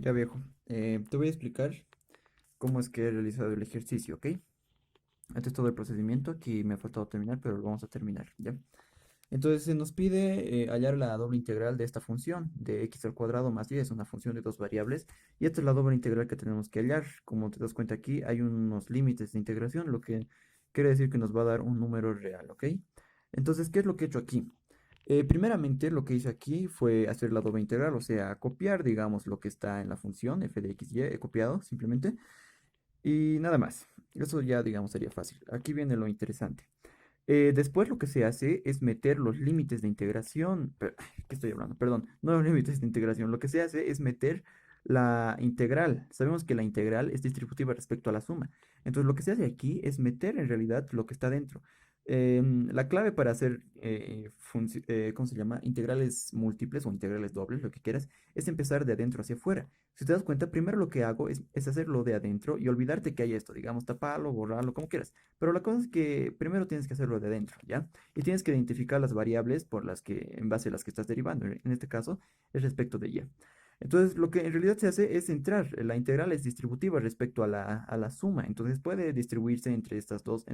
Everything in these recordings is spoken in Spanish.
Ya viejo, te voy a explicar cómo es que he realizado el ejercicio, ¿ok? Este es todo el procedimiento, aquí me ha faltado terminar, pero lo vamos a terminar, ¿ya? Entonces se nos pide hallar la doble integral de esta función, de x al cuadrado más y, es una función de dos variables, y esta es la doble integral que tenemos que hallar. Como te das cuenta aquí, hay unos límites de integración, lo que quiere decir que nos va a dar un número real, ¿ok? Entonces, ¿qué es lo que he hecho aquí? Primeramente, lo que hice aquí fue hacer la doble integral, o sea, copiar, digamos, lo que está en la función f de x y, he copiado simplemente, y nada más. Eso ya, digamos, sería fácil. Aquí viene lo interesante. Después lo que se hace es meter los límites de integración. ¿Qué estoy hablando? Perdón, no los límites de integración. Lo que se hace es meter la integral. Sabemos que la integral es distributiva respecto a la suma. Entonces lo que se hace aquí es meter en realidad lo que está dentro. La clave para hacer, ¿cómo se llama? Integrales múltiples o integrales dobles, lo que quieras, es empezar de adentro hacia afuera. Si te das cuenta, primero lo que hago es hacerlo de adentro y olvidarte que hay esto, digamos, taparlo, borrarlo, como quieras. Pero la cosa es que primero tienes que hacerlo de adentro, ¿ya? Y tienes que identificar las variables por las que, en base a las que estás derivando. En este caso, es respecto de y. Entonces, lo que en realidad se hace es centrar. La integral es distributiva respecto a la suma. Entonces, puede distribuirse entre estas dos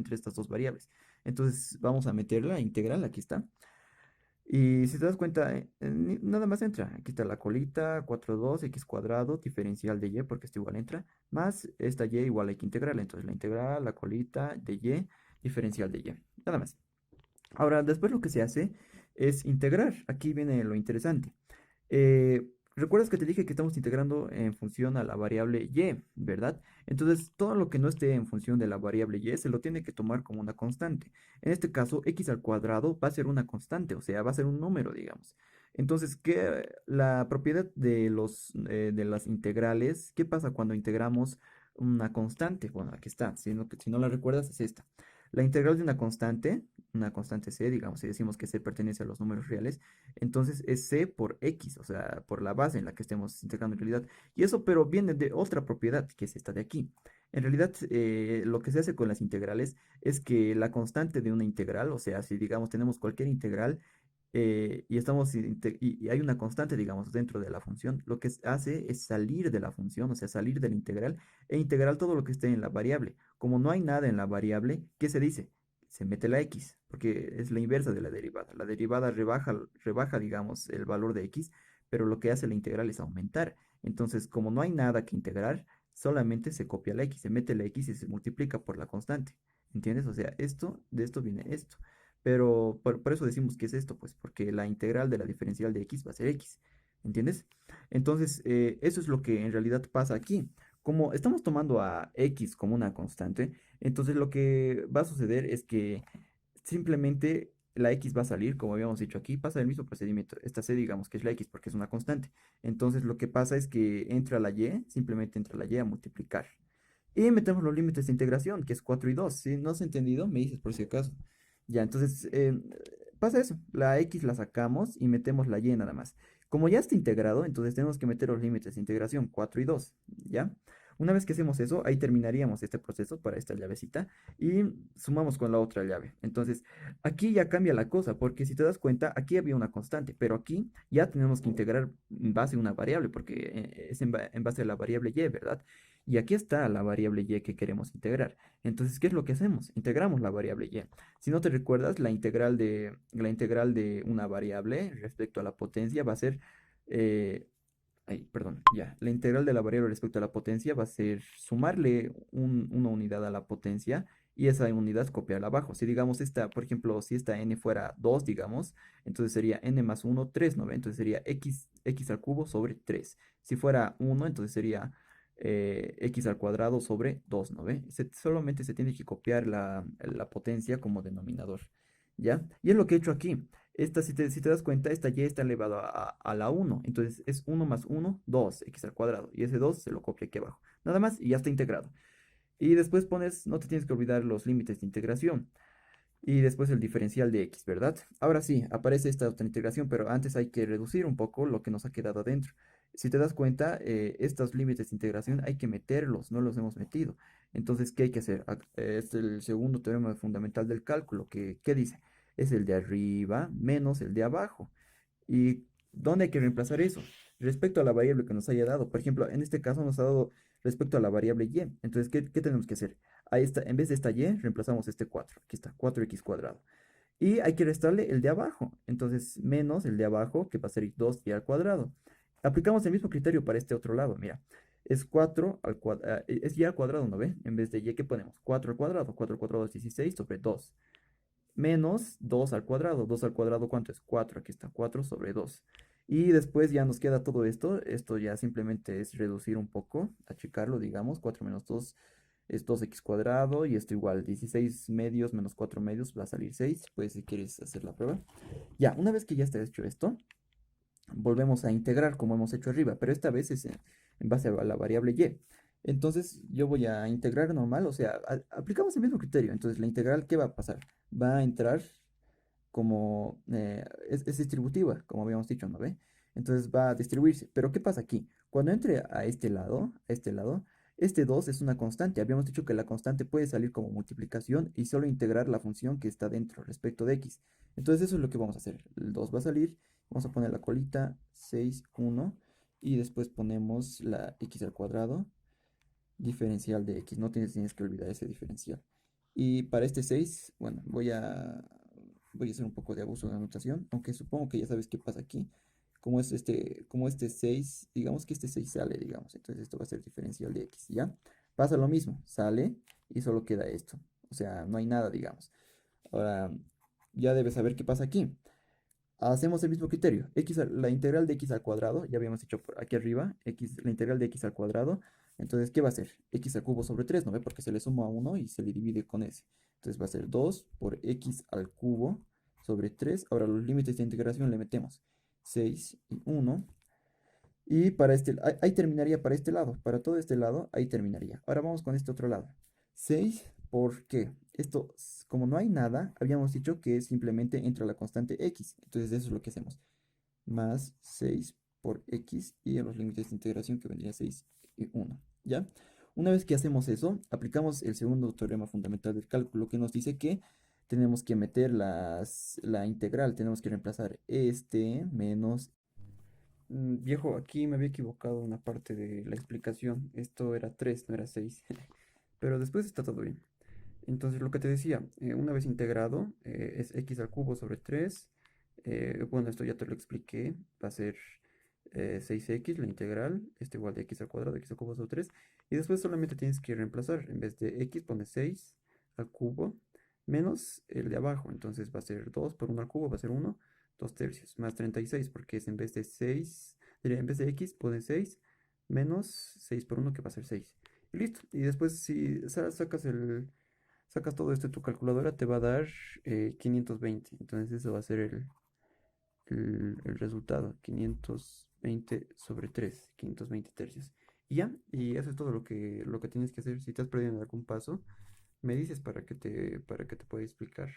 variables. Entonces, vamos a meter la integral. Aquí está. Y si te das cuenta, nada más entra. Aquí está la colita, 4,2 x cuadrado, diferencial de y, porque esto igual entra, más esta y igual hay que integrarla. Entonces la integral, la colita de y, diferencial de y. Nada más. Ahora, después lo que se hace es integrar. Aquí viene lo interesante. ¿Recuerdas que te dije que estamos integrando en función a la variable y, verdad? Entonces, todo lo que no esté en función de la variable y se lo tiene que tomar como una constante. En este caso, x al cuadrado va a ser una constante, o sea, va a ser un número, digamos. Entonces, la propiedad de de las integrales, ¿qué pasa cuando integramos una constante? Bueno, aquí está. Si no la recuerdas, es esta. La integral de una constante c, digamos, si decimos que c pertenece a los números reales, entonces es c por x, o sea, por la base en la que estemos integrando en realidad. Y eso, pero viene de otra propiedad, que es esta de aquí. En realidad, lo que se hace con las integrales es que la constante de una integral, o sea, si digamos tenemos cualquier integral y hay una constante, digamos, dentro de la función, lo que hace es salir de la función, o sea, salir de la integral e integrar todo lo que esté en la variable. Como no hay nada en la variable, ¿qué se dice? Se mete la x, porque es la inversa de la derivada. La derivada rebaja, digamos, el valor de x, pero lo que hace la integral es aumentar. Entonces, como no hay nada que integrar, solamente se copia la x, se mete la x y se multiplica por la constante. ¿Entiendes? O sea, de esto viene esto. Pero por eso decimos que es esto, pues, porque la integral de la diferencial de x va a ser x. ¿Entiendes? Entonces, eso es lo que en realidad pasa aquí. Como estamos tomando a x como una constante, entonces lo que va a suceder es que simplemente la x va a salir, como habíamos dicho aquí, pasa el mismo procedimiento. Esta c digamos que es la x porque es una constante. Entonces lo que pasa es que entra la y, simplemente entra la y a multiplicar. Y metemos los límites de integración, que es 4 y 2. Si no has entendido, me dices por si acaso. Ya, entonces pasa eso. La x la sacamos y metemos la y nada más. Como ya está integrado, entonces tenemos que meter los límites de integración 4 y 2. ¿Ya? Una vez que hacemos eso, ahí terminaríamos este proceso para esta llavecita y sumamos con la otra llave. Entonces, aquí ya cambia la cosa, porque si te das cuenta, aquí había una constante, pero aquí ya tenemos que integrar en base a una variable, porque es en base a la variable y, ¿verdad? Y aquí está la variable y que queremos integrar. Entonces, ¿qué es lo que hacemos? Integramos la variable y. Si no te recuerdas, la integral de una variable respecto a la potencia va a ser, perdón, ya, la integral de la variable respecto a la potencia va a ser sumarle una unidad a la potencia y esa unidad copiarla abajo. Si digamos esta, por ejemplo, si esta n fuera 2, digamos, entonces sería n más 1, 3, ¿no ve? Entonces sería x al cubo sobre 3. Si fuera 1, entonces sería x al cuadrado sobre 2, ¿no ve? Solamente se tiene que copiar la potencia como denominador, ¿ya? Y es lo que he hecho aquí. Esta, si te das cuenta, esta y está elevado a la 1. Entonces es 1 más 1, 2, x al cuadrado. Y ese 2 se lo copia aquí abajo. Nada más y ya está integrado. Y después pones, no te tienes que olvidar los límites de integración. Y después el diferencial de x, ¿verdad? Ahora sí, aparece esta otra integración, pero antes hay que reducir un poco lo que nos ha quedado adentro. Si te das cuenta, estos límites de integración hay que meterlos, no los hemos metido. Entonces, ¿qué hay que hacer? Es el segundo teorema fundamental del cálculo, que, ¿qué dice? Es el de arriba menos el de abajo. ¿Y dónde hay que reemplazar eso? respecto a la variable que nos haya dado. Por ejemplo, en este caso nos ha dado respecto a la variable y. Entonces, ¿qué tenemos que hacer? Ahí está, en vez de esta y, reemplazamos este 4. Aquí está, 4x cuadrado. Y hay que restarle el de abajo. Entonces, menos el de abajo, que va a ser 2y al cuadrado. Aplicamos el mismo criterio para este otro lado. Mira, es 4 al cuadrado, es y al cuadrado, ¿no ve? En vez de y, ¿qué ponemos? 4 al cuadrado. 4 al cuadrado es 16 sobre 2. Menos 2 al cuadrado. 2 al cuadrado, ¿cuánto es? 4. Aquí está, 4 sobre 2. Y después ya nos queda todo esto. Esto ya simplemente es reducir un poco, achicarlo, digamos. 4 menos 2 es 2x cuadrado. Y esto igual, 16 medios menos 4 medios va a salir 6. Pues si quieres hacer la prueba. Ya, una vez que ya está hecho esto, volvemos a integrar como hemos hecho arriba. Pero esta vez es en base a la variable y. Entonces yo voy a integrar normal, o sea, aplicamos el mismo criterio. Entonces la integral, ¿qué va a pasar? Va a entrar como es distributiva, como habíamos dicho, ¿no ve? Entonces va a distribuirse. Pero ¿qué pasa aquí? Cuando entre este 2 es una constante. Habíamos dicho que la constante puede salir como multiplicación y solo integrar la función que está dentro respecto de x. Entonces eso es lo que vamos a hacer. El 2 va a salir, vamos a poner la colita 6, 1 y después ponemos la x al cuadrado, diferencial de x. No tienes que olvidar ese diferencial. Y para este 6 bueno, voy a hacer un poco de abuso de anotación, aunque supongo que ya sabes qué pasa aquí. Como este 6 digamos que este 6 sale, digamos, entonces esto va a ser diferencial de x, ¿ya? Pasa lo mismo, sale y solo queda esto, o sea, no hay nada, digamos. Ahora, ya debes saber qué pasa aquí. Hacemos el mismo criterio, la integral de x al cuadrado, ya habíamos hecho por aquí arriba, la integral de x al cuadrado, entonces, ¿qué va a ser? X al cubo sobre 3, ¿no ve? Porque se le suma a 1 y se le divide con ese. Entonces va a ser 2 por x al cubo sobre 3. Ahora los límites de integración le metemos 6 y 1. Y para ahí terminaría para este lado. Para todo este lado, ahí terminaría. Ahora vamos con este otro lado. 6, ¿por qué? Esto, como no hay nada, habíamos dicho que simplemente entra la constante x. Entonces eso es lo que hacemos. Más 6 por x y en los límites de integración que vendría 6 y 1. ¿Ya? Una vez que hacemos eso, aplicamos el segundo teorema fundamental del cálculo que nos dice que tenemos que meter la integral. Tenemos que reemplazar este menos viejo, aquí me había equivocado una parte de la explicación. Esto era 3 no era 6. Pero después está todo bien. Entonces, lo que te decía, una vez integrado, es x al cubo sobre 3. Bueno, esto ya te lo expliqué. Va a ser 6x, la integral. Esto igual de x al cuadrado, x al cubo sobre 3. Y después solamente tienes que reemplazar. En vez de x, pones 6 al cubo menos el de abajo. Entonces va a ser 2 por 1 al cubo, va a ser 1. 2 tercios, más 36, porque es en vez de 6, en vez de x, pones 6, menos 6 por 1, que va a ser 6. Y listo. Y después, si sacas todo esto de tu calculadora, te va a dar 520. Entonces, eso va a ser el resultado: 520 sobre 3, 520 tercios. Y ya, y eso es todo lo que tienes que hacer. Si te has perdido en algún paso, me dices para que te pueda explicar.